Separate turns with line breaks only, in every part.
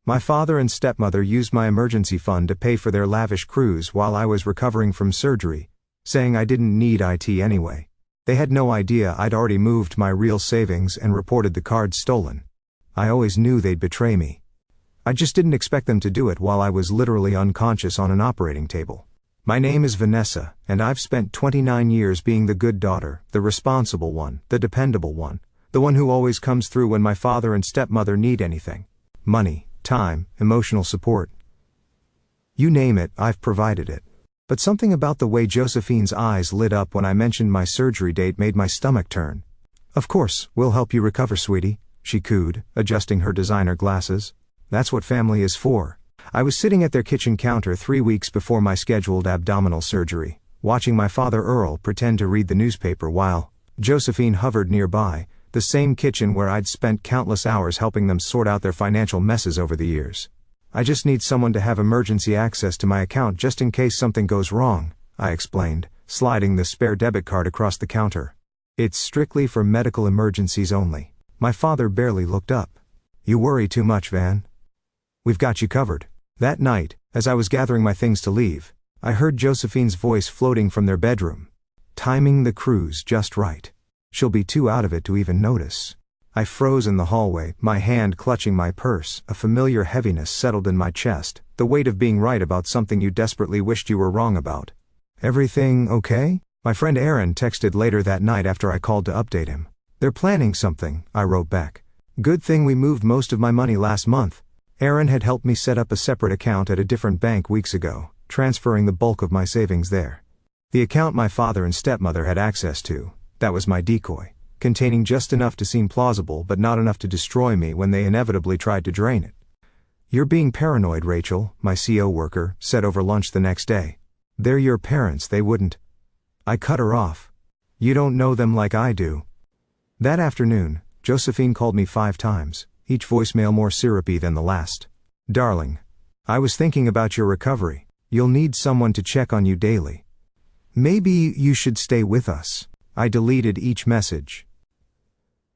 My father and stepmother used my emergency fund to pay for their lavish cruise while I was recovering from surgery, saying I didn't need IT anyway. They had no idea I'd already moved my real savings and reported the cards stolen. I always knew they'd betray me. I just didn't expect them to do it while I was literally unconscious on an operating table. My name is Vanessa, and I've spent 29 years being the good daughter, the responsible one, the dependable one, the one who always comes through when my father and stepmother need anything. Money, time, emotional support. You name it, I've provided it. But something about the way Josephine's eyes lit up when I mentioned my surgery date made my stomach turn. Of course, we'll help you recover, sweetie, she cooed, adjusting her designer glasses. That's what family is for. I was sitting at their kitchen counter 3 weeks before my scheduled abdominal surgery, watching my father Earl pretend to read the newspaper while Josephine hovered nearby, the same kitchen where I'd spent countless hours helping them sort out their financial messes over the years. I just need someone to have emergency access to my account just in case something goes wrong, I explained, sliding the spare debit card across the counter. It's strictly for medical emergencies only. My father barely looked up. You worry too much, Van. We've got you covered. That night, as I was gathering my things to leave, I heard Josephine's voice floating from their bedroom. Timing the cruise just right. She'll be too out of it to even notice. I froze in the hallway, my hand clutching my purse. A familiar heaviness settled in my chest, the weight of being right about something you desperately wished you were wrong about. Everything okay? My friend Aaron texted later that night after I called to update him. They're planning something, I wrote back. Good thing we moved most of my money last month. Aaron had helped me set up a separate account at a different bank weeks ago, transferring the bulk of my savings there. The account my father and stepmother had access to, that was my decoy, containing just enough to seem plausible but not enough to destroy me when they inevitably tried to drain it. You're being paranoid, Rachel, my CO worker said over lunch the next day. They're your parents, they wouldn't. I cut her off. You don't know them like I do. That afternoon, Josephine called me 5 times, each voicemail more syrupy than the last. Darling, I was thinking about your recovery. You'll need someone to check on you daily. Maybe you should stay with us. I deleted each message.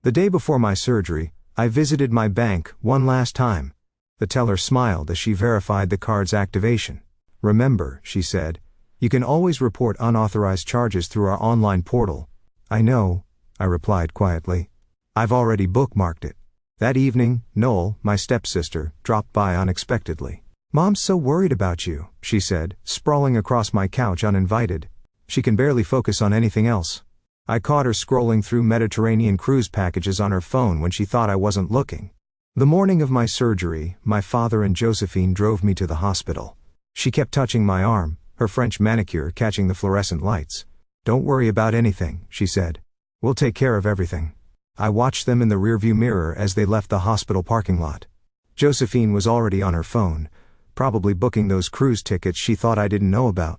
The day before my surgery, I visited my bank one last time. The teller smiled as she verified the card's activation. Remember, she said, you can always report unauthorized charges through our online portal. I know, I replied quietly. I've already bookmarked it. That evening, Noel, my stepsister, dropped by unexpectedly. Mom's so worried about you, she said, sprawling across my couch uninvited. She can barely focus on anything else. I caught her scrolling through Mediterranean cruise packages on her phone when she thought I wasn't looking. The morning of my surgery, my father and Josephine drove me to the hospital. She kept touching my arm, her French manicure catching the fluorescent lights. Don't worry about anything, she said. We'll take care of everything. I watched them in the rearview mirror as they left the hospital parking lot. Josephine was already on her phone, probably booking those cruise tickets she thought I didn't know about.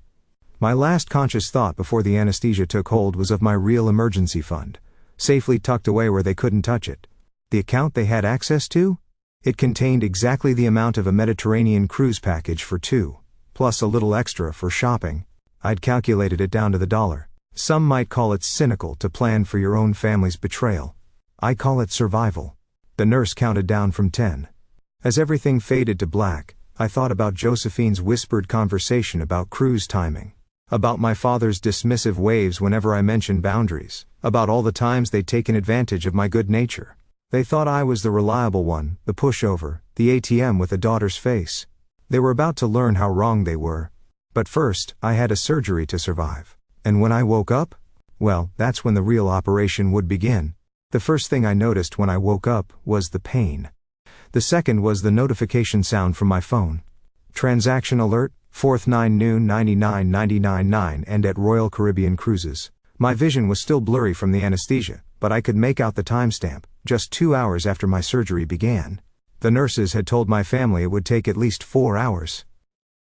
My last conscious thought before the anesthesia took hold was of my real emergency fund, safely tucked away where they couldn't touch it. The account they had access to? It contained exactly the amount of a Mediterranean cruise package for 2, plus a little extra for shopping. I'd calculated it down to the dollar. Some might call it cynical to plan for your own family's betrayal. I call it survival. The nurse counted down from 10. As everything faded to black, I thought about Josephine's whispered conversation about cruise timing. About my father's dismissive waves whenever I mentioned boundaries. About all the times they'd taken advantage of my good nature. They thought I was the reliable one, the pushover, the ATM with a daughter's face. They were about to learn how wrong they were. But first, I had a surgery to survive. And when I woke up? Well, that's when the real operation would begin. The first thing I noticed when I woke up was the pain. The second was the notification sound from my phone. Transaction alert, 4th 9 noon 99.99 and at Royal Caribbean Cruises. My vision was still blurry from the anesthesia, but I could make out the timestamp, just 2 hours after my surgery began. The nurses had told my family it would take at least 4 hours.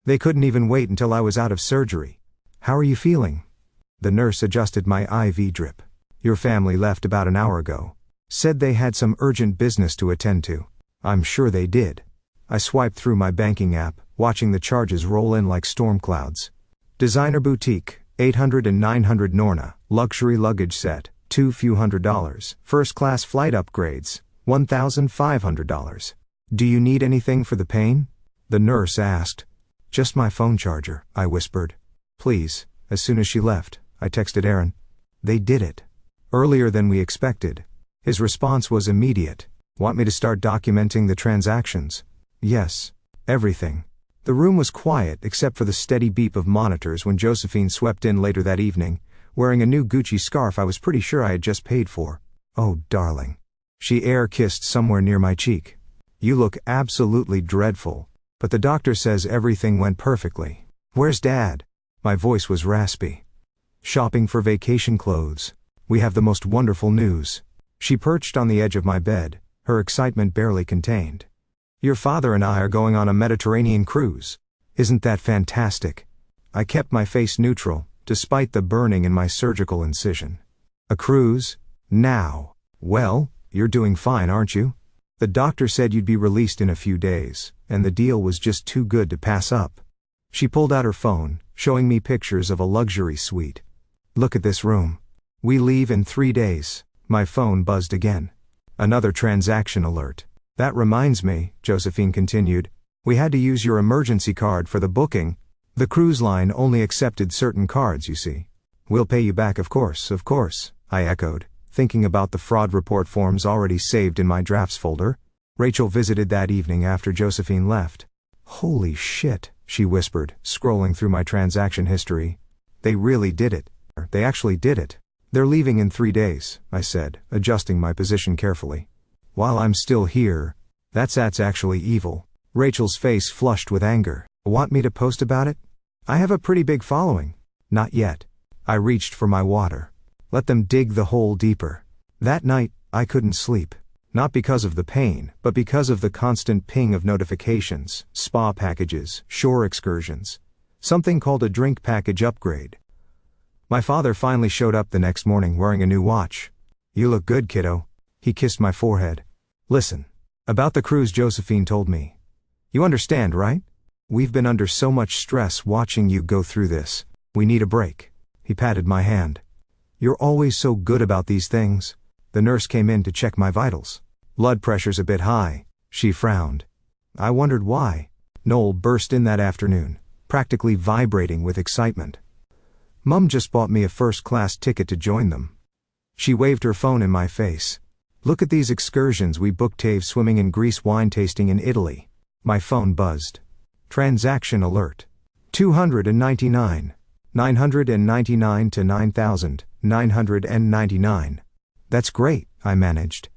They couldn't even wait until I was out of surgery. How are you feeling? The nurse adjusted my IV drip. Your family left about an hour ago. Said they had some urgent business to attend to. I'm sure they did. I swiped through my banking app, watching the charges roll in like storm clouds. Designer boutique, $800 and $900 Norna, luxury luggage set, few $100. First class flight upgrades, $1,500. Do you need anything for the pain? The nurse asked. Just my phone charger, I whispered. Please. As soon as she left, I texted Aaron. They did it. Earlier than we expected. His response was immediate. Want me to start documenting the transactions? Yes. Everything. The room was quiet except for the steady beep of monitors when Josephine swept in later that evening, wearing a new Gucci scarf I was pretty sure I had just paid for. Oh, darling. She air-kissed somewhere near my cheek. You look absolutely dreadful, but the doctor says everything went perfectly. Where's Dad? My voice was raspy. Shopping for vacation clothes. We have the most wonderful news. She perched on the edge of my bed, her excitement barely contained. Your father and I are going on a Mediterranean cruise. Isn't that fantastic? I kept my face neutral, despite the burning in my surgical incision. A cruise? Now. Well, you're doing fine, aren't you? The doctor said you'd be released in a few days, and the deal was just too good to pass up. She pulled out her phone, showing me pictures of a luxury suite. Look at this room. We leave in 3 days. My phone buzzed again. Another transaction alert. That reminds me, Josephine continued. We had to use your emergency card for the booking. The cruise line only accepted certain cards, you see. We'll pay you back, of course, I echoed, thinking about the fraud report forms already saved in my drafts folder. Rachel visited that evening after Josephine left. Holy shit, she whispered, scrolling through my transaction history. They really did it. They actually did it. They're leaving in 3 days, I said, adjusting my position carefully. While I'm still here, that's actually evil. Rachel's face flushed with anger. Want me to post about it? I have a pretty big following. Not yet. I reached for my water. Let them dig the hole deeper. That night, I couldn't sleep. Not because of the pain, but because of the constant ping of notifications, spa packages, shore excursions. Something called a drink package upgrade. My father finally showed up the next morning wearing a new watch. You look good, kiddo. He kissed my forehead. Listen. About the cruise, Josephine told me. You understand, right? We've been under so much stress watching you go through this. We need a break. He patted my hand. You're always so good about these things. The nurse came in to check my vitals. Blood pressure's a bit high. She frowned. I wondered why. Noel burst in that afternoon, practically vibrating with excitement. Mum just bought me a first-class ticket to join them. She waved her phone in my face. Look at these excursions we booked: Tave swimming in Greece, wine tasting in Italy. My phone buzzed. Transaction alert. 299. 999 to 9,999. That's great, I managed.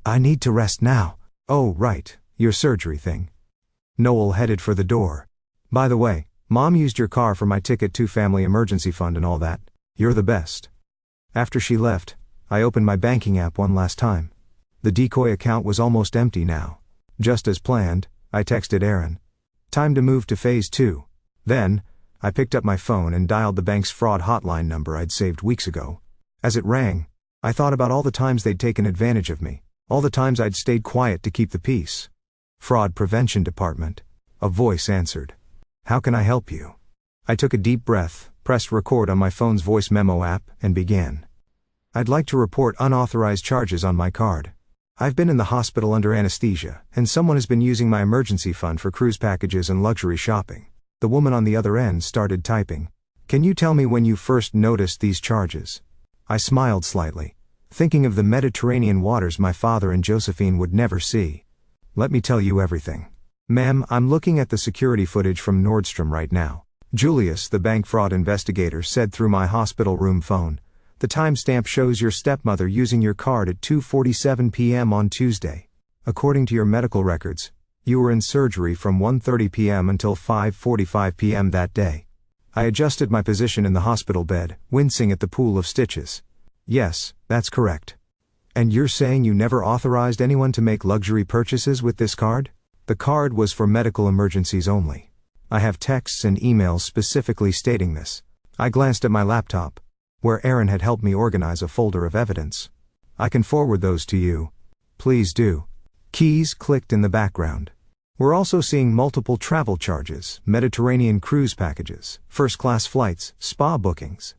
I need to rest now. Oh, right, your surgery thing. Noel headed for the door. By the way, Mom used your car for my ticket to family emergency fund and all that. You're the best. After she left, I opened my banking app one last time. The decoy account was almost empty now. Just as planned, I texted Aaron. Time to move to phase 2. Then, I picked up my phone and dialed the bank's fraud hotline number I'd saved weeks ago. As it rang, I thought about all the times they'd taken advantage of me, all the times I'd stayed quiet to keep the peace. Fraud Prevention Department. A voice answered. How can I help you? I took a deep breath, pressed record on my phone's voice memo app, and began. I'd like to report unauthorized charges on my card. I've been in the hospital under anesthesia, and someone has been using my emergency fund for cruise packages and luxury shopping. The woman on the other end started typing. Can you tell me when you first noticed these charges? I smiled slightly, thinking of the Mediterranean waters my father and Josephine would never see. Let me tell you everything. Ma'am, I'm looking at the security footage from Nordstrom right now. Julius, the bank fraud investigator, said through my hospital room phone. The timestamp shows your stepmother using your card at 2:47 p.m. on Tuesday. According to your medical records, you were in surgery from 1:30 p.m. until 5:45 p.m. that day. I adjusted my position in the hospital bed, wincing at the pool of stitches. Yes, that's correct. And you're saying you never authorized anyone to make luxury purchases with this card? The card was for medical emergencies only. I have texts and emails specifically stating this. I glanced at my laptop, where Aaron had helped me organize a folder of evidence. I can forward those to you. Please do. Keys clicked in the background. We're also seeing multiple travel charges, Mediterranean cruise packages, first-class flights, spa bookings.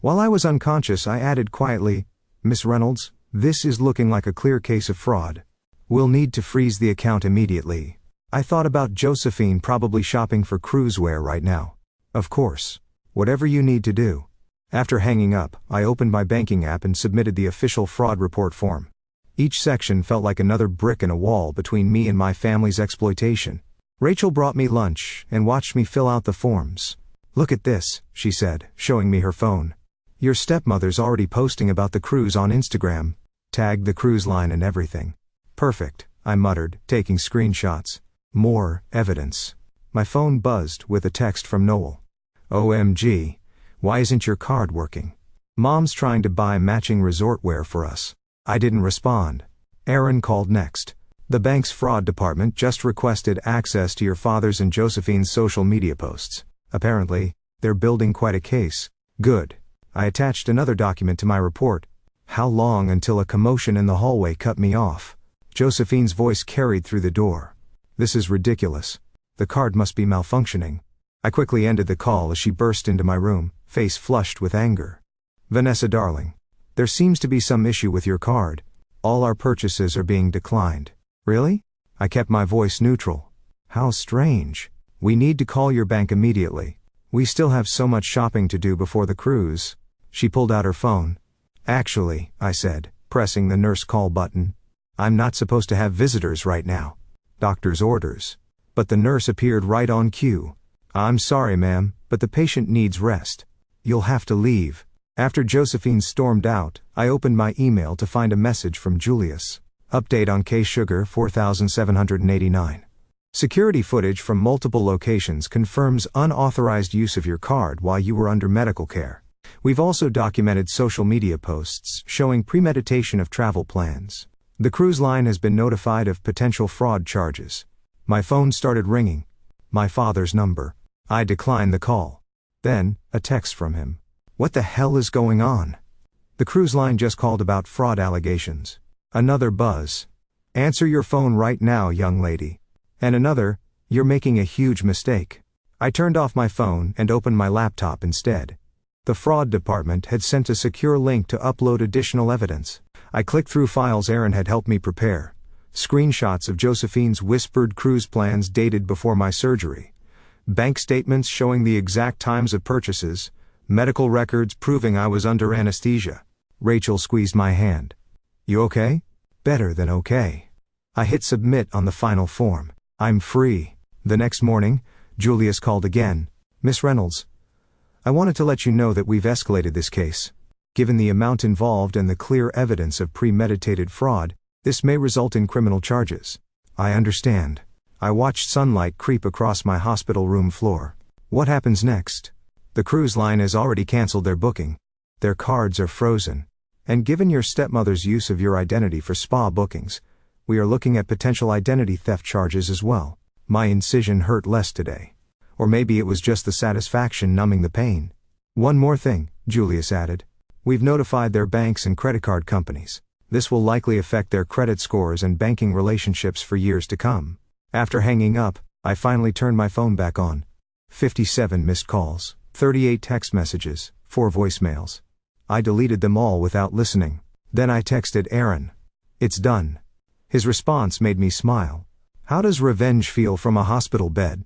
While I was unconscious, I added quietly, Miss Reynolds, this is looking like a clear case of fraud. We'll need to freeze the account immediately. I thought about Josephine probably shopping for cruisewear right now. Of course. Whatever you need to do. After hanging up, I opened my banking app and submitted the official fraud report form. Each section felt like another brick in a wall between me and my family's exploitation. Rachel brought me lunch and watched me fill out the forms. Look at this, she said, showing me her phone. Your stepmother's already posting about the cruise on Instagram. Tagged the cruise line and everything. Perfect, I muttered, taking screenshots. More evidence. My phone buzzed with a text from Noel. OMG. Why isn't your card working? Mom's trying to buy matching resort wear for us. I didn't respond. Aaron called next. The bank's fraud department just requested access to your father's and Josephine's social media posts. Apparently, they're building quite a case. Good. I attached another document to my report. How long until a commotion in the hallway cut me off? Josephine's voice carried through the door. This is ridiculous. The card must be malfunctioning. I quickly ended the call as she burst into my room, face flushed with anger. Vanessa darling. There seems to be some issue with your card. All our purchases are being declined. Really? I kept my voice neutral. How strange. We need to call your bank immediately. We still have so much shopping to do before the cruise. She pulled out her phone. Actually, I said, pressing the nurse call button. I'm not supposed to have visitors right now. Doctor's orders. But the nurse appeared right on cue. I'm sorry, ma'am, but the patient needs rest. You'll have to leave. After Josephine stormed out, I opened my email to find a message from Julius. Update on case sugar 4789. Security footage from multiple locations confirms unauthorized use of your card while you were under medical care. We've also documented social media posts showing premeditation of travel plans. The cruise line has been notified of potential fraud charges. My phone started ringing. My father's number. I declined the call. Then, a text from him. What the hell is going on? The cruise line just called about fraud allegations. Another buzz. Answer your phone right now, young lady. And another, you're making a huge mistake. I turned off my phone and opened my laptop instead. The fraud department had sent a secure link to upload additional evidence. I clicked through files Aaron had helped me prepare. Screenshots of Josephine's whispered cruise plans dated before my surgery. Bank statements showing the exact times of purchases. Medical records proving I was under anesthesia. Rachel squeezed my hand. You okay? Better than okay. I hit submit on the final form. I'm free. The next morning, Julius called again. Miss Reynolds. I wanted to let you know that we've escalated this case. Given the amount involved and the clear evidence of premeditated fraud, this may result in criminal charges. I understand. I watched sunlight creep across my hospital room floor. What happens next? The cruise line has already canceled their booking. Their cards are frozen. And given your stepmother's use of your identity for spa bookings, we are looking at potential identity theft charges as well. My incision hurt less today. Or maybe it was just the satisfaction numbing the pain. One more thing, Julius added. We've notified their banks and credit card companies. This will likely affect their credit scores and banking relationships for years to come. After hanging up, I finally turned my phone back on. 57 missed calls, 38 text messages, 4 voicemails. I deleted them all without listening. Then I texted Aaron. It's done. His response made me smile. How does revenge feel from a hospital bed?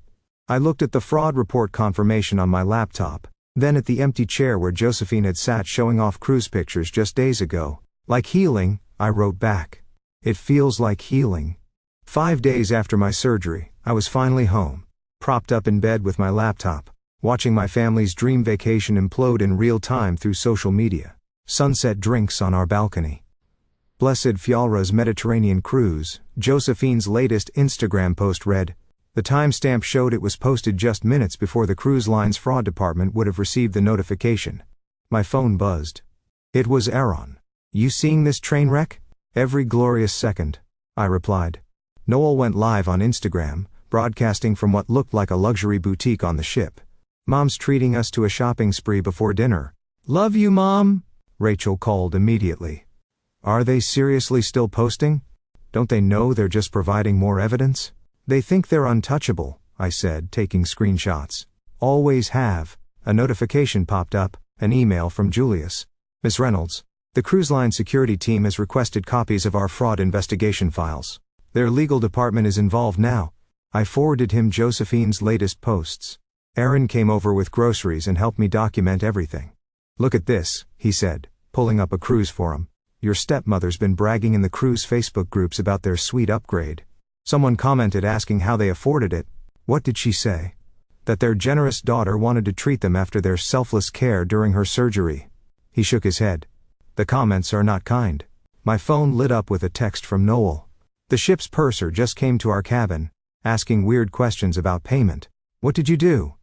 I looked at the fraud report confirmation on my laptop, then at the empty chair where Josephine had sat showing off cruise pictures just days ago. Like healing, I wrote back. It feels like healing. 5 days after my surgery, I was finally home, propped up in bed with my laptop, watching my family's dream vacation implode in real time through social media. Sunset drinks on our balcony. Blessed Fialra's Mediterranean cruise. Josephine's latest Instagram post read. The timestamp showed it was posted just minutes before the cruise line's fraud department would have received the notification. My phone buzzed. It was Aaron. You seeing this train wreck? Every glorious second. I replied. Noel went live on Instagram, broadcasting from what looked like a luxury boutique on the ship. Mom's treating us to a shopping spree before dinner. Love you, Mom, Rachel called immediately. Are they seriously still posting? Don't they know they're just providing more evidence? They think they're untouchable, I said, taking screenshots. Always have. A notification popped up, an email from Julius. Miss Reynolds, the cruise line security team has requested copies of our fraud investigation files. Their legal department is involved now. I forwarded him Josephine's latest posts. Aaron came over with groceries and helped me document everything. Look at this, he said, pulling up a cruise forum. Your stepmother's been bragging in the cruise Facebook groups about their sweet upgrade. Someone commented asking how they afforded it. What did she say? That their generous daughter wanted to treat them after their selfless care during her surgery. He shook his head. The comments are not kind. My phone lit up with a text from Noel. The ship's purser just came to our cabin, asking weird questions about payment. What did you do?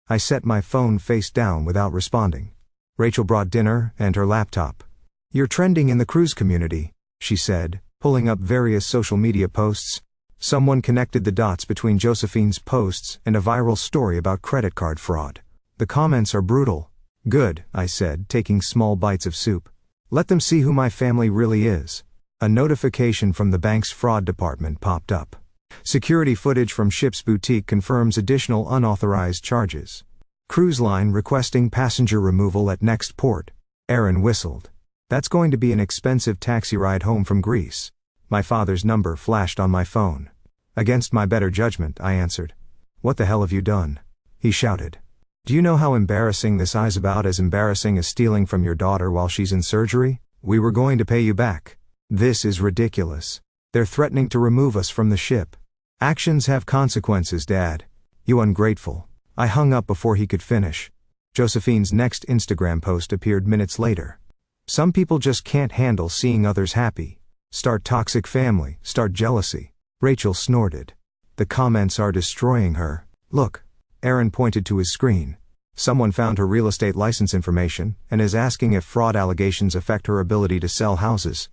I set my phone face down without responding. Rachel brought dinner and her laptop. You're trending in the cruise community, she said, pulling up various social media posts. Someone connected the dots between Josephine's posts and a viral story about credit card fraud. The comments are brutal. Good, I said, taking small bites of soup. Let them see who my family really is. A notification from the bank's fraud department popped up. Security footage from ship's boutique confirms additional unauthorized charges. Cruise line requesting passenger removal at next port. Aaron whistled. That's going to be an expensive taxi ride home from Greece. My father's number flashed on my phone. Against my better judgment, I answered. What the hell have you done? He shouted. Do you know how embarrassing this is? About as embarrassing as stealing from your daughter while she's in surgery? We were going to pay you back. This is ridiculous. They're threatening to remove us from the ship. Actions have consequences, Dad. You ungrateful. I hung up before he could finish. Josephine's next Instagram post appeared minutes later. Some people just can't handle seeing others happy. Start toxic family, start jealousy. Rachel snorted. The comments are destroying her. Look. Aaron pointed to his screen. Someone found her real estate license information and is asking if fraud allegations affect her ability to sell houses.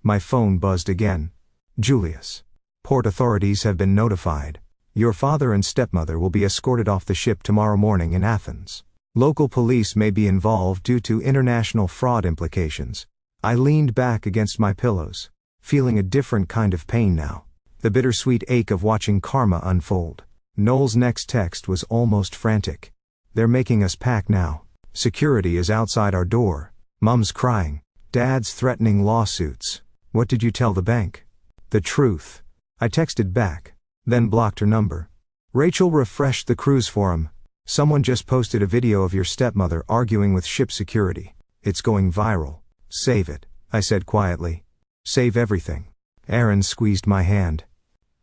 My phone buzzed again. Julius. Port authorities have been notified. Your father and stepmother will be escorted off the ship tomorrow morning in Athens. Local police may be involved due to international fraud implications. I leaned back against my pillows, feeling a different kind of pain now. The bittersweet ache of watching karma unfold. Noel's next text was almost frantic. They're making us pack now. Security is outside our door. Mom's crying. Dad's threatening lawsuits. What did you tell the bank? The truth. I texted back, then blocked her number. Rachel refreshed the cruise forum. Someone just posted a video of your stepmother arguing with ship security. It's going viral. Save it, I said quietly. Save everything. Aaron squeezed my hand.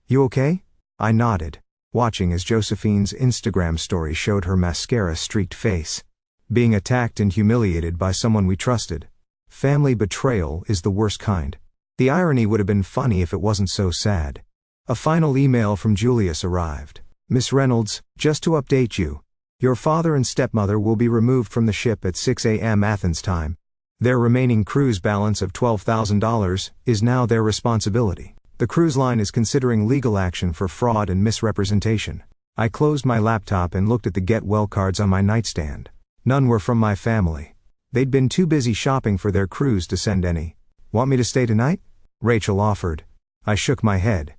You okay? I nodded, watching as Josephine's Instagram story showed her mascara-streaked face. Being attacked and humiliated by someone we trusted. Family betrayal is the worst kind. The irony would have been funny if it wasn't so sad. A final email from Julius arrived. Miss Reynolds, just to update you. Your father and stepmother will be removed from the ship at 6 a.m. Athens time. Their remaining cruise balance of $12,000 is now their responsibility. The cruise line is considering legal action for fraud and misrepresentation. I closed my laptop and looked at the get well cards on my nightstand. None were from my family. They'd been too busy shopping for their cruise to send any. Want me to stay tonight? Rachel offered. I shook my head.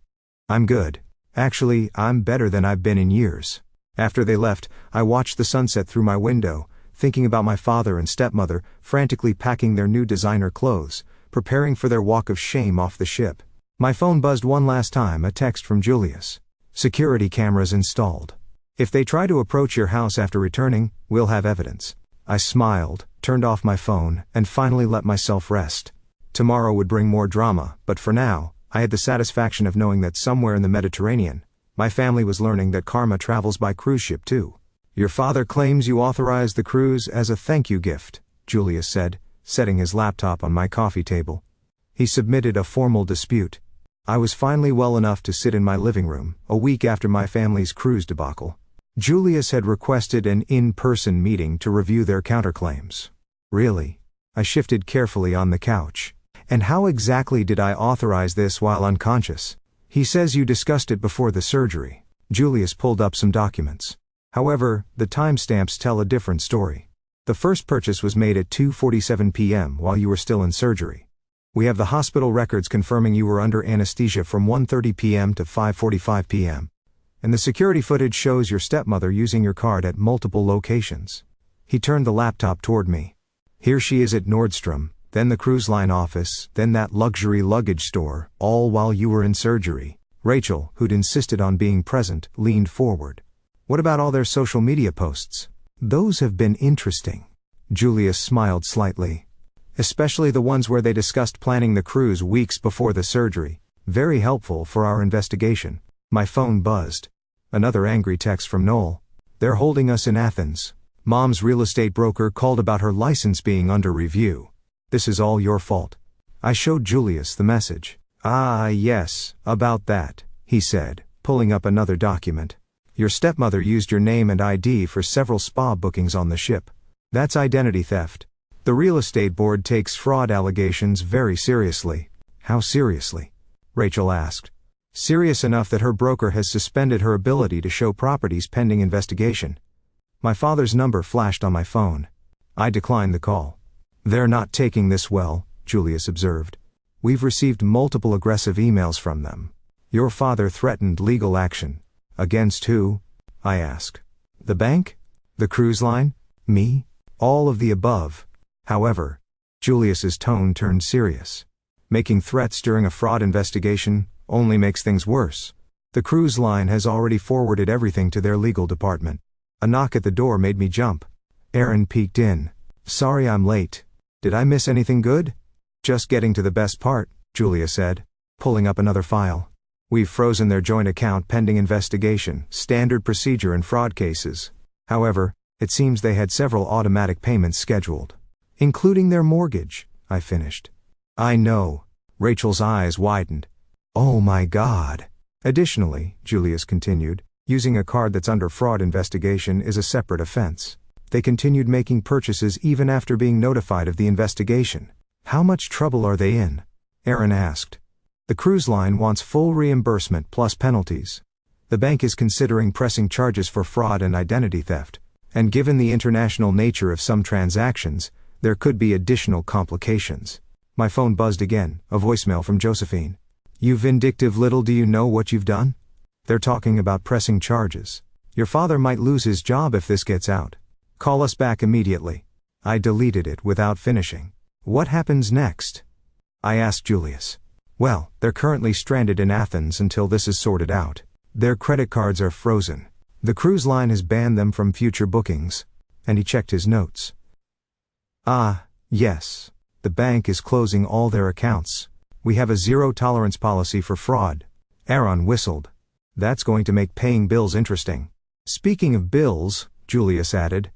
I'm good. Actually, I'm better than I've been in years. After they left, I watched the sunset through my window, thinking about my father and stepmother frantically packing their new designer clothes, preparing for their walk of shame off the ship. My phone buzzed one last time, a text from Julius. Security cameras installed. If they try to approach your house after returning, we'll have evidence. I smiled, turned off my phone, and finally let myself rest. Tomorrow would bring more drama, but for now, I had the satisfaction of knowing that somewhere in the Mediterranean, my family was learning that karma travels by cruise ship too. Your father claims you authorized the cruise as a thank you gift, Julius said, setting his laptop on my coffee table. He submitted a formal dispute. I was finally well enough to sit in my living room, a week after my family's cruise debacle. Julius had requested an in-person meeting to review their counterclaims. Really? I shifted carefully on the couch. And how exactly did I authorize this while unconscious? He says you discussed it before the surgery. Julius pulled up some documents. However, the timestamps tell a different story. The first purchase was made at 2:47 p.m. while you were still in surgery. We have the hospital records confirming you were under anesthesia from 1:30 p.m. to 5:45 p.m. And the security footage shows your stepmother using your card at multiple locations. He turned the laptop toward me. Here she is at Nordstrom, then the cruise line office, then that luxury luggage store, all while you were in surgery. Rachel, who'd insisted on being present, leaned forward. What about all their social media posts? Those have been interesting. Julius smiled slightly. Especially the ones where they discussed planning the cruise weeks before the surgery. Very helpful for our investigation. My phone buzzed. Another angry text from Noel. They're holding us in Athens. Mom's real estate broker called about her license being under review. This is all your fault. I showed Julius the message. Ah, yes, about that, he said, pulling up another document. Your stepmother used your name and ID for several spa bookings on the ship. That's identity theft. The real estate board takes fraud allegations very seriously. How seriously? Rachel asked. Serious enough that her broker has suspended her ability to show properties pending investigation. My father's number flashed on my phone. I declined the call. They're not taking this well, Julius observed. We've received multiple aggressive emails from them. Your father threatened legal action. Against who? I asked. The bank? The cruise line? Me? All of the above. However, Julius's tone turned serious. Making threats during a fraud investigation only makes things worse. The cruise line has already forwarded everything to their legal department. A knock at the door made me jump. Aaron peeked in. Sorry I'm late. Did I miss anything good? Just getting to the best part, Julia said, pulling up another file. We've frozen their joint account pending investigation, standard procedure in fraud cases. However, it seems they had several automatic payments scheduled. Including their mortgage, I finished. I know. Rachel's eyes widened. Oh my God. Additionally, Julius continued, using a card that's under fraud investigation is a separate offense. They continued making purchases even after being notified of the investigation. How much trouble are they in? Aaron asked. The cruise line wants full reimbursement plus penalties. The bank is considering pressing charges for fraud and identity theft. And given the international nature of some transactions, there could be additional complications. My phone buzzed again, a voicemail from Josephine. You vindictive little do you know what you've done? They're talking about pressing charges. Your father might lose his job if this gets out. Call us back immediately. I deleted it without finishing. What happens next? I asked Julius. Well, they're currently stranded in Athens until this is sorted out. Their credit cards are frozen. The cruise line has banned them from future bookings. And he checked his notes. Ah, yes. The bank is closing all their accounts. We have a zero-tolerance policy for fraud. Aaron whistled. That's going to make paying bills interesting. Speaking of bills, Julius added,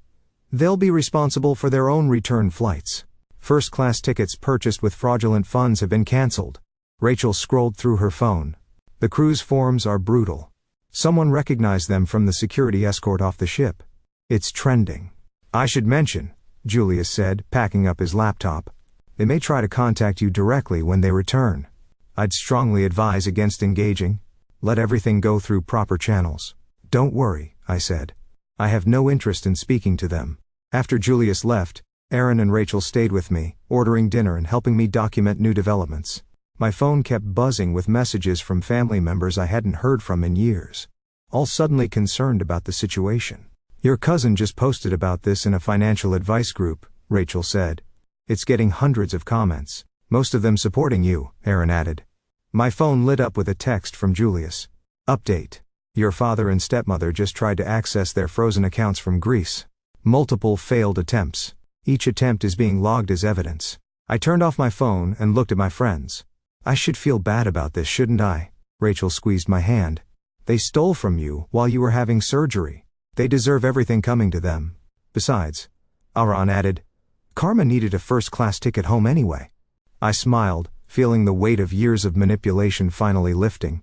they'll be responsible for their own return flights. First-class tickets purchased with fraudulent funds have been cancelled. Rachel scrolled through her phone. The cruise forms are brutal. Someone recognized them from the security escort off the ship. It's trending. I should mention, Julius said, packing up his laptop. They may try to contact you directly when they return. I'd strongly advise against engaging. Let everything go through proper channels. Don't worry, I said. I have no interest in speaking to them. After Julius left, Aaron and Rachel stayed with me, ordering dinner and helping me document new developments. My phone kept buzzing with messages from family members I hadn't heard from in years. All suddenly concerned about the situation. Your cousin just posted about this in a financial advice group, Rachel said. It's getting hundreds of comments, most of them supporting you, Aaron added. My phone lit up with a text from Julius. Update. Your father and stepmother just tried to access their frozen accounts from Greece. Multiple failed attempts. Each attempt is being logged as evidence. I turned off my phone and looked at my friends. I should feel bad about this, shouldn't I? Rachel squeezed my hand. They stole from you while you were having surgery. They deserve everything coming to them. Besides, Aaron added, Karma needed a first-class ticket home anyway. I smiled, feeling the weight of years of manipulation finally lifting.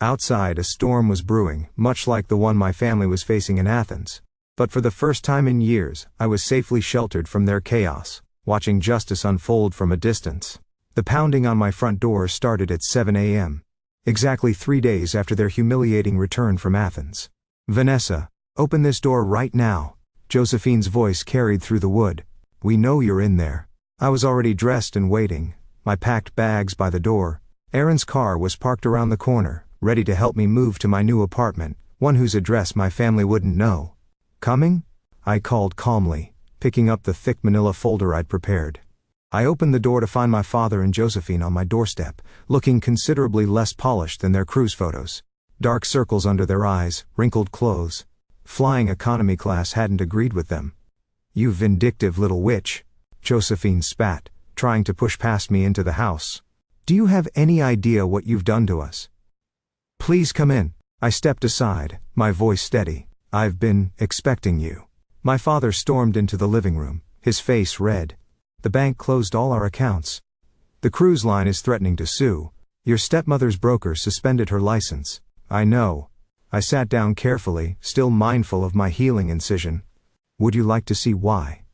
Outside, a storm was brewing, much like the one my family was facing in Athens. But for the first time in years, I was safely sheltered from their chaos, watching justice unfold from a distance. The pounding on my front door started at 7 a.m. Exactly 3 days after their humiliating return from Athens. Vanessa, open this door right now. Josephine's voice carried through the wood. We know you're in there. I was already dressed and waiting, my packed bags by the door. Aaron's car was parked around the corner, ready to help me move to my new apartment, one whose address my family wouldn't know. Coming? I called calmly, picking up the thick manila folder I'd prepared. I opened the door to find my father and Josephine on my doorstep, looking considerably less polished than their cruise photos. Dark circles under their eyes, wrinkled clothes. Flying economy class hadn't agreed with them. "You vindictive little witch," Josephine spat, trying to push past me into the house. "Do you have any idea what you've done to us?" "Please come in." I stepped aside, my voice steady. "I've been expecting you." My father stormed into the living room, his face red. "The bank closed all our accounts. The cruise line is threatening to sue. Your stepmother's broker suspended her license." "I know." I sat down carefully, still mindful of my healing incision. "Would you like to see why?"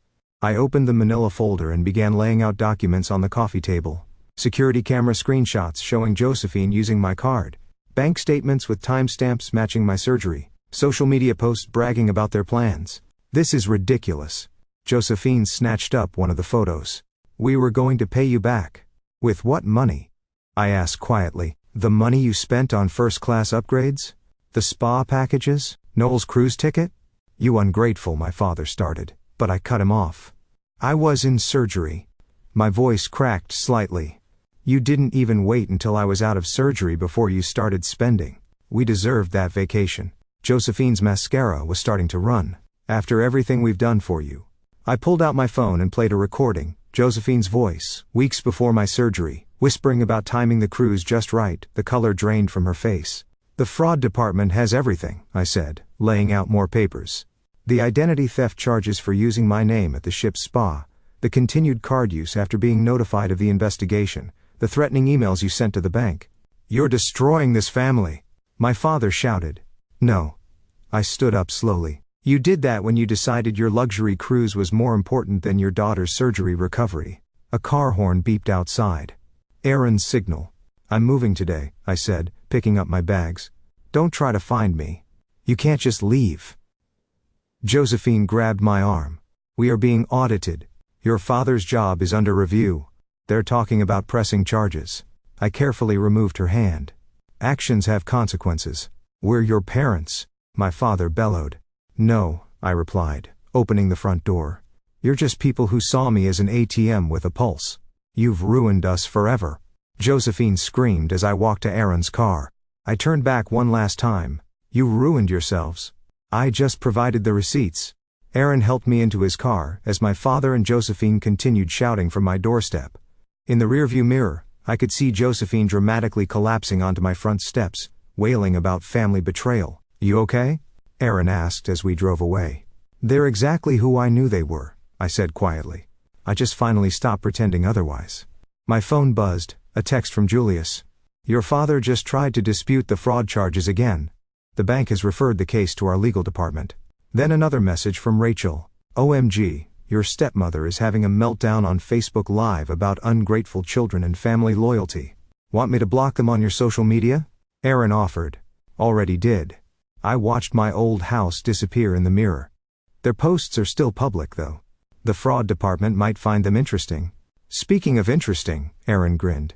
I opened the manila folder and began laying out documents on the coffee table. Security camera screenshots showing Josephine using my card. Bank statements with timestamps matching my surgery. Social media posts bragging about their plans. "This is ridiculous." Josephine snatched up one of the photos. "We were going to pay you back." "With what money?" I asked quietly. "The money you spent on first-class upgrades? The spa packages? Noel's cruise ticket?" "You ungrateful," my father started, but I cut him off. "I was in surgery." My voice cracked slightly. "You didn't even wait until I was out of surgery before you started spending. We deserved that vacation." Josephine's mascara was starting to run. "After everything we've done for you." I pulled out my phone and played a recording, Josephine's voice, weeks before my surgery, whispering about timing the cruise just right. The color drained from her face. "The fraud department has everything," I said, laying out more papers. "The identity theft charges for using my name at the ship's spa, the continued card use after being notified of the investigation, the threatening emails you sent to the bank." "You're destroying this family," my father shouted. "No." I stood up slowly. "You did that when you decided your luxury cruise was more important than your daughter's surgery recovery." A car horn beeped outside. Aaron's signal. "I'm moving today," I said, picking up my bags. "Don't try to find me. You can't just leave." Josephine grabbed my arm. "We are being audited. Your father's job is under review. They're talking about pressing charges." I carefully removed her hand. "Actions have consequences. We're your parents," my father bellowed. "No," I replied, opening the front door. "You're just people who saw me as an ATM with a pulse. You've ruined us forever." Josephine screamed as I walked to Aaron's car. I turned back one last time. "You ruined yourselves. I just provided the receipts." Aaron helped me into his car as my father and Josephine continued shouting from my doorstep. In the rearview mirror, I could see Josephine dramatically collapsing onto my front steps, wailing about family betrayal. "You okay?" Aaron asked as we drove away. "They're exactly who I knew they were," I said quietly. I just finally stopped pretending otherwise. My phone buzzed, a text from Julius. "Your father just tried to dispute the fraud charges again. The bank has referred the case to our legal department." Then another message from Rachel. "OMG, your stepmother is having a meltdown on Facebook Live about ungrateful children and family loyalty. Want me to block them on your social media?" Aaron offered. "Already did." I watched my old house disappear in the mirror. Their posts are still public though. The fraud department might find them interesting. "Speaking of interesting," Aaron grinned.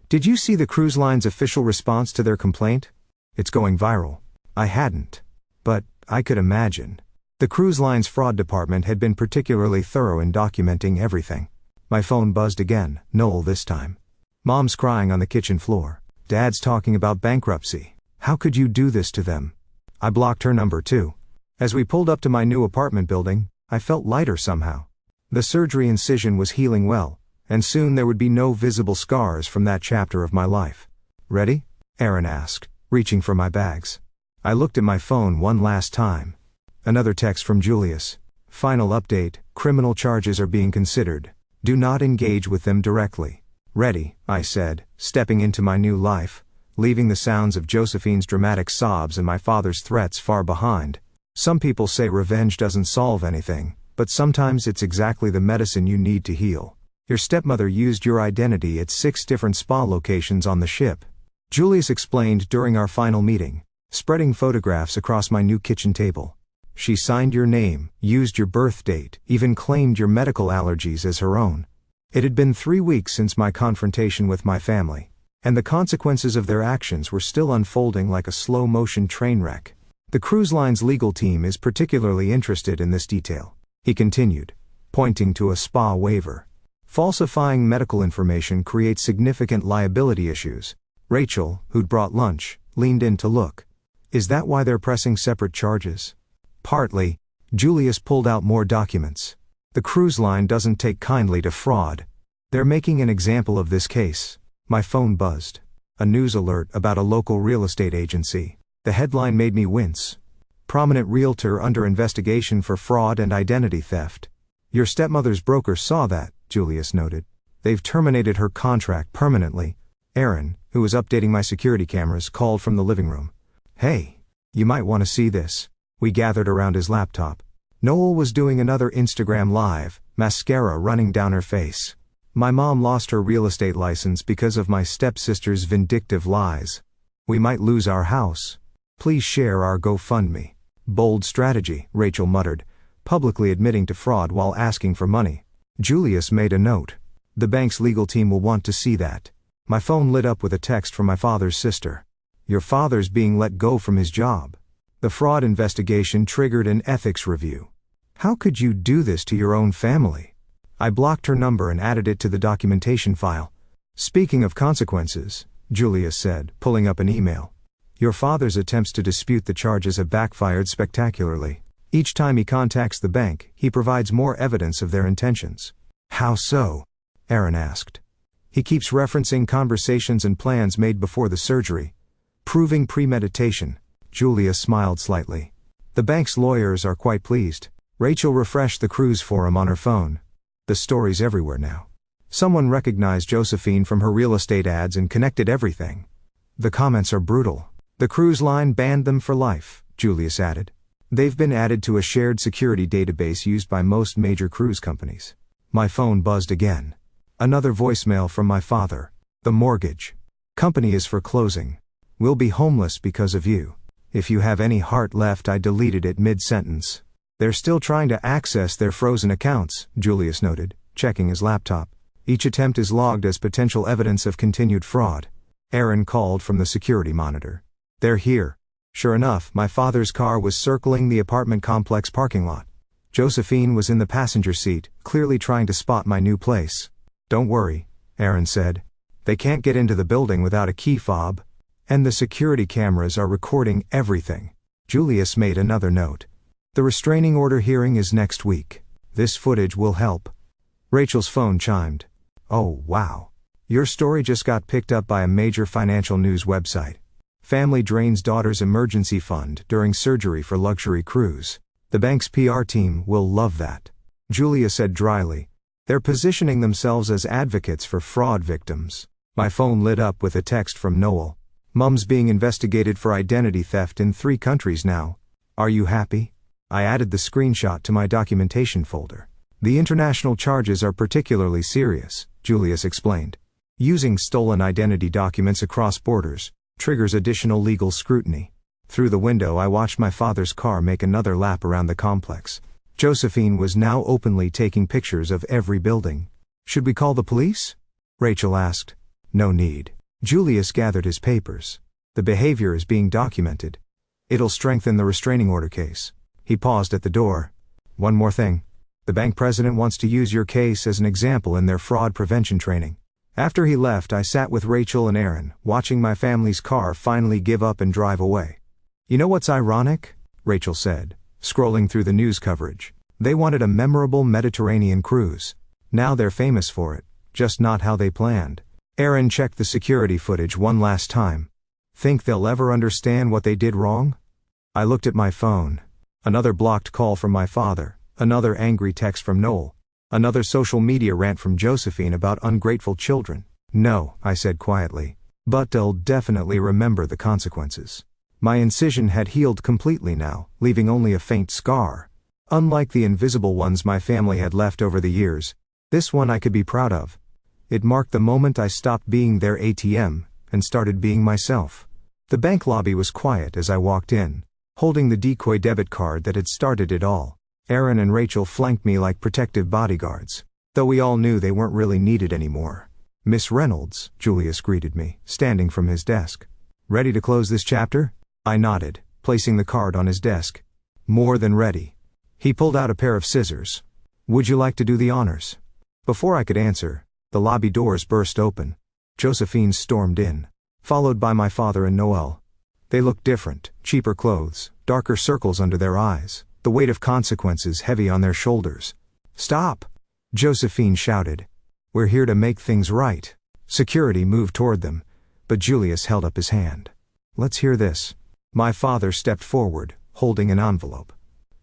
"Did you see the cruise line's official response to their complaint? It's going viral." I hadn't. But I could imagine. The cruise line's fraud department had been particularly thorough in documenting everything. My phone buzzed again, Noel this time. "Mom's crying on the kitchen floor. Dad's talking about bankruptcy. How could you do this to them?" I blocked her number too. As we pulled up to my new apartment building, I felt lighter somehow. The surgery incision was healing well, and soon there would be no visible scars from that chapter of my life. "Ready?" Aaron asked, reaching for my bags. I looked at my phone one last time. Another text from Julius. "Final update, criminal charges are being considered. Do not engage with them directly." "Ready," I said, stepping into my new life, leaving the sounds of Josephine's dramatic sobs and my father's threats far behind. Some people say revenge doesn't solve anything, but sometimes it's exactly the medicine you need to heal. Your stepmother used your identity at 6 different spa locations on the ship. Julius explained during our final meeting, spreading photographs across my new kitchen table. She signed your name, used your birth date, even claimed your medical allergies as her own. It had been 3 weeks since my confrontation with my family, and the consequences of their actions were still unfolding like a slow-motion train wreck. The cruise line's legal team is particularly interested in this detail, he continued, pointing to a spa waiver. Falsifying medical information creates significant liability issues. Rachel, who'd brought lunch, leaned in to look. Is that why they're pressing separate charges? Partly. Julius pulled out more documents. The cruise line doesn't take kindly to fraud. They're making an example of this case. My phone buzzed. A news alert about a local real estate agency. The headline made me wince. Prominent realtor under investigation for fraud and identity theft. Your stepmother's broker saw that, Julius noted. They've terminated her contract permanently. Aaron, who was updating my security cameras, called from the living room. Hey, you might want to see this. We gathered around his laptop. Noel was doing another Instagram live, mascara running down her face. My mom lost her real estate license because of my stepsister's vindictive lies. We might lose our house. Please share our GoFundMe. Bold strategy, Rachel muttered, publicly admitting to fraud while asking for money. Julius made a note. The bank's legal team will want to see that. My phone lit up with a text from my father's sister. Your father's being let go from his job. The fraud investigation triggered an ethics review. How could you do this to your own family? I blocked her number and added it to the documentation file. Speaking of consequences, Julius said, pulling up an email. Your father's attempts to dispute the charges have backfired spectacularly. Each time he contacts the bank, he provides more evidence of their intentions. How so? Aaron asked. He keeps referencing conversations and plans made before the surgery, proving premeditation. Julius smiled slightly. The bank's lawyers are quite pleased. Rachel refreshed the cruise forum on her phone. The story's everywhere now. Someone recognized Josephine from her real estate ads and connected everything. The comments are brutal. The cruise line banned them for life, Julius added. They've been added to a shared security database used by most major cruise companies. My phone buzzed again. Another voicemail from my father. The mortgage company is foreclosing. We'll be homeless because of you. If you have any heart left, I deleted it mid-sentence. They're still trying to access their frozen accounts, Julius noted, checking his laptop. Each attempt is logged as potential evidence of continued fraud. Aaron called from the security monitor. They're here. Sure enough, my father's car was circling the apartment complex parking lot. Josephine was in the passenger seat, clearly trying to spot my new place. Don't worry, Aaron said. They can't get into the building without a key fob. And the security cameras are recording everything. Julius made another note. The restraining order hearing is next week. This footage will help. Rachel's phone chimed. Oh, wow. Your story just got picked up by a major financial news website. Family drains daughter's emergency fund during surgery for luxury cruise. The bank's PR team will love that. Julia said dryly. They're positioning themselves as advocates for fraud victims. My phone lit up with a text from Noel. Mum's being investigated for identity theft in 3 countries now. Are you happy? I added the screenshot to my documentation folder. The international charges are particularly serious, Julius explained. Using stolen identity documents across borders triggers additional legal scrutiny. Through the window I watched my father's car make another lap around the complex. Josephine was now openly taking pictures of every building. Should we call the police? Rachel asked. No need. Julius gathered his papers. The behavior is being documented. It'll strengthen the restraining order case. He paused at the door. One more thing. The bank president wants to use your case as an example in their fraud prevention training. After he left, I sat with Rachel and Aaron, watching my family's car finally give up and drive away. You know what's ironic? Rachel said, scrolling through the news coverage. They wanted a memorable Mediterranean cruise. Now they're famous for it, just not how they planned. Aaron checked the security footage one last time. Think they'll ever understand what they did wrong? I looked at my phone. Another blocked call from my father, another angry text from Noel, another social media rant from Josephine about ungrateful children. No, I said quietly. But they'll definitely remember the consequences. My incision had healed completely now, leaving only a faint scar. Unlike the invisible ones my family had left over the years, this one I could be proud of. It marked the moment I stopped being their ATM and started being myself. The bank lobby was quiet as I walked in, holding the decoy debit card that had started it all. Aaron and Rachel flanked me like protective bodyguards, though we all knew they weren't really needed anymore. Miss Reynolds, Julius greeted me, standing from his desk. Ready to close this chapter? I nodded, placing the card on his desk. More than ready. He pulled out a pair of scissors. Would you like to do the honors? Before I could answer, the lobby doors burst open. Josephine stormed in, followed by my father and Noel. They looked different, cheaper clothes, darker circles under their eyes, the weight of consequences heavy on their shoulders. "Stop!" Josephine shouted. "We're here to make things right." Security moved toward them, but Julius held up his hand. "Let's hear this." My father stepped forward, holding an envelope.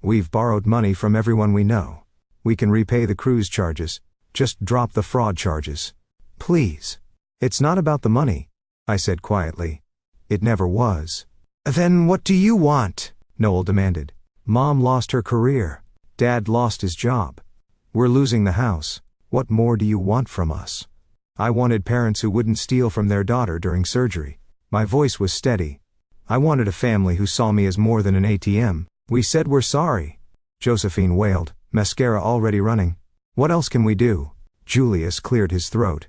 "We've borrowed money from everyone we know. We can repay the cruise charges. Just drop the fraud charges. Please." "It's not about the money," I said quietly. "It never was." "Then what do you want?" Noel demanded. "Mom lost her career. Dad lost his job. We're losing the house. What more do you want from us?" I wanted parents who wouldn't steal from their daughter during surgery. My voice was steady. I wanted a family who saw me as more than an ATM. "We said we're sorry," Josephine wailed, mascara already running. "What else can we do?" Julius cleared his throat.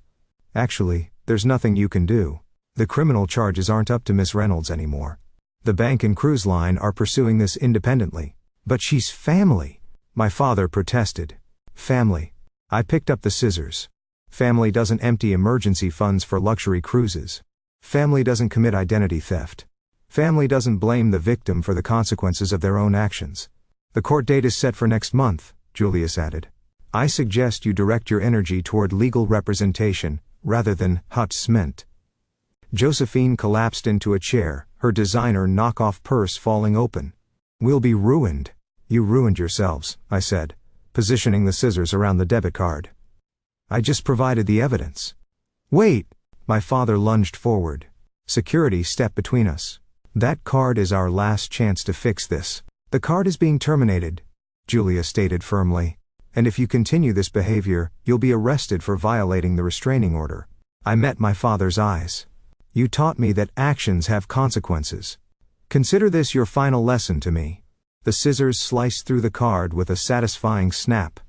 "Actually, there's nothing you can do. The criminal charges aren't up to Miss Reynolds anymore. The bank and cruise line are pursuing this independently." "But she's family," my father protested. "Family." I picked up the scissors. "Family doesn't empty emergency funds for luxury cruises. Family doesn't commit identity theft. Family doesn't blame the victim for the consequences of their own actions." "The court date is set for next month," Julius added. "I suggest you direct your energy toward legal representation, rather than hot cement." Josephine collapsed into a chair, her designer knockoff purse falling open. "We'll be ruined." "You ruined yourselves," I said, positioning the scissors around the debit card. "I just provided the evidence." "Wait!" My father lunged forward. Security stepped between us. "That card is our last chance to fix this. The card is being terminated," Julia stated firmly. "And if you continue this behavior, you'll be arrested for violating the restraining order." I met my father's eyes. "You taught me that actions have consequences. Consider this your final lesson to me." The scissors sliced through the card with a satisfying snap.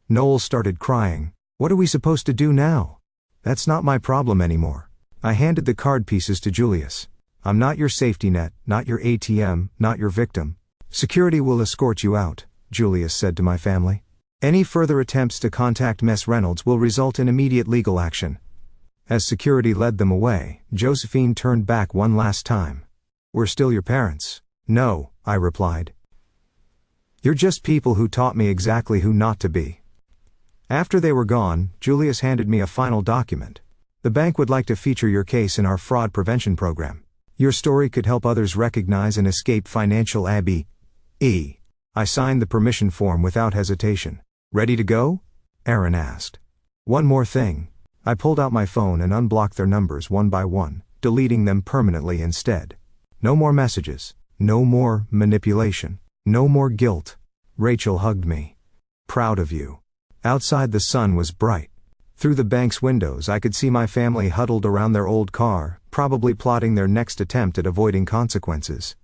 Noel started crying. "What are we supposed to do now?" "That's not my problem anymore." I handed the card pieces to Julius. "I'm not your safety net, not your ATM, not your victim. Security will escort you out," Julius said to my family. "Any further attempts to contact Miss Reynolds will result in immediate legal action." As security led them away, Josephine turned back one last time. "We're still your parents." "No," I replied. "You're just people who taught me exactly who not to be." After they were gone, Julius handed me a final document. "The bank would like to feature your case in our fraud prevention program. Your story could help others recognize and escape financial abuse." I signed the permission form without hesitation. "Ready to go?" Aaron asked. "One more thing." I pulled out my phone and unblocked their numbers one by one, deleting them permanently instead. No more messages. No more manipulation. No more guilt. Rachel hugged me. "Proud of you." Outside the sun was bright. Through the bank's windows I could see my family huddled around their old car, probably plotting their next attempt at avoiding consequences.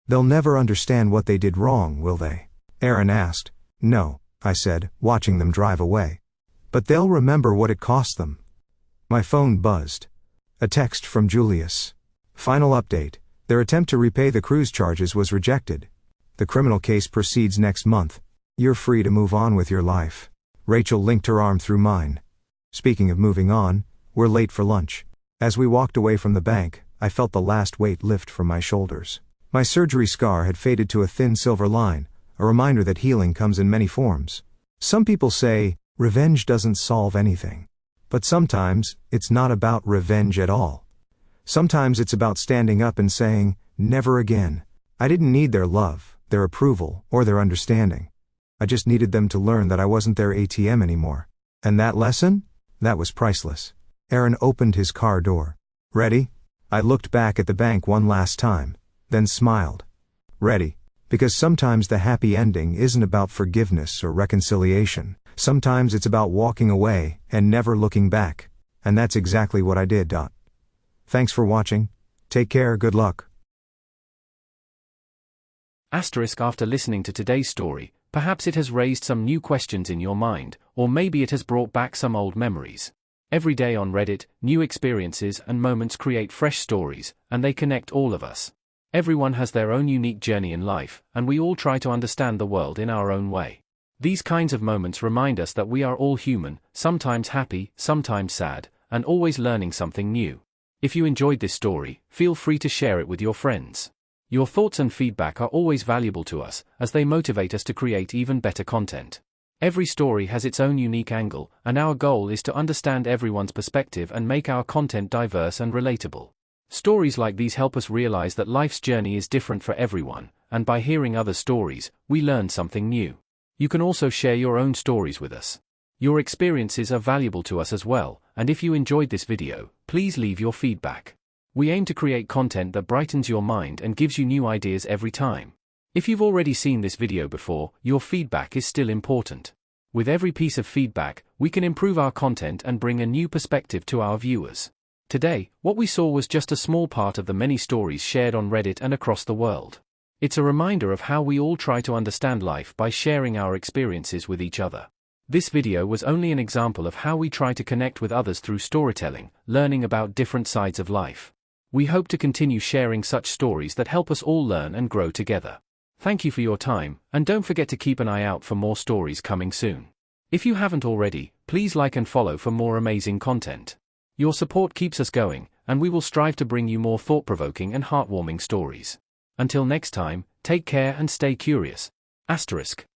"They'll never understand what they did wrong, will they?" Aaron asked. "No," I said, watching them drive away. "But they'll remember what it cost them." My phone buzzed. A text from Julius. "Final update. Their attempt to repay the cruise charges was rejected. The criminal case proceeds next month. You're free to move on with your life." Rachel linked her arm through mine. "Speaking of moving on, we're late for lunch." As we walked away from the bank, I felt the last weight lift from my shoulders. My surgery scar had faded to a thin silver line, a reminder that healing comes in many forms. Some people say, revenge doesn't solve anything. But sometimes, it's not about revenge at all. Sometimes it's about standing up and saying, never again. I didn't need their love, their approval, or their understanding. I just needed them to learn that I wasn't their ATM anymore. And that lesson? That was priceless. Aaron opened his car door. "Ready?" I looked back at the bank one last time, then smiled. "Ready. Because sometimes the happy ending isn't about forgiveness or reconciliation. Sometimes it's about walking away and never looking back. And that's exactly what I did. Thanks for watching. Take care, good luck."
After listening to today's story, perhaps it has raised some new questions in your mind, or maybe it has brought back some old memories. Every day on Reddit, new experiences and moments create fresh stories, and they connect all of us. Everyone has their own unique journey in life, and we all try to understand the world in our own way. These kinds of moments remind us that we are all human, sometimes happy, sometimes sad, and always learning something new. If you enjoyed this story, feel free to share it with your friends. Your thoughts and feedback are always valuable to us, as they motivate us to create even better content. Every story has its own unique angle, and our goal is to understand everyone's perspective and make our content diverse and relatable. Stories like these help us realize that life's journey is different for everyone, and by hearing other stories, we learn something new. You can also share your own stories with us. Your experiences are valuable to us as well, and if you enjoyed this video, please leave your feedback. We aim to create content that brightens your mind and gives you new ideas every time. If you've already seen this video before, your feedback is still important. With every piece of feedback, we can improve our content and bring a new perspective to our viewers. Today, what we saw was just a small part of the many stories shared on Reddit and across the world. It's a reminder of how we all try to understand life by sharing our experiences with each other. This video was only an example of how we try to connect with others through storytelling, learning about different sides of life. We hope to continue sharing such stories that help us all learn and grow together. Thank you for your time, and don't forget to keep an eye out for more stories coming soon. If you haven't already, please like and follow for more amazing content. Your support keeps us going, and we will strive to bring you more thought-provoking and heartwarming stories. Until next time, take care and stay curious. **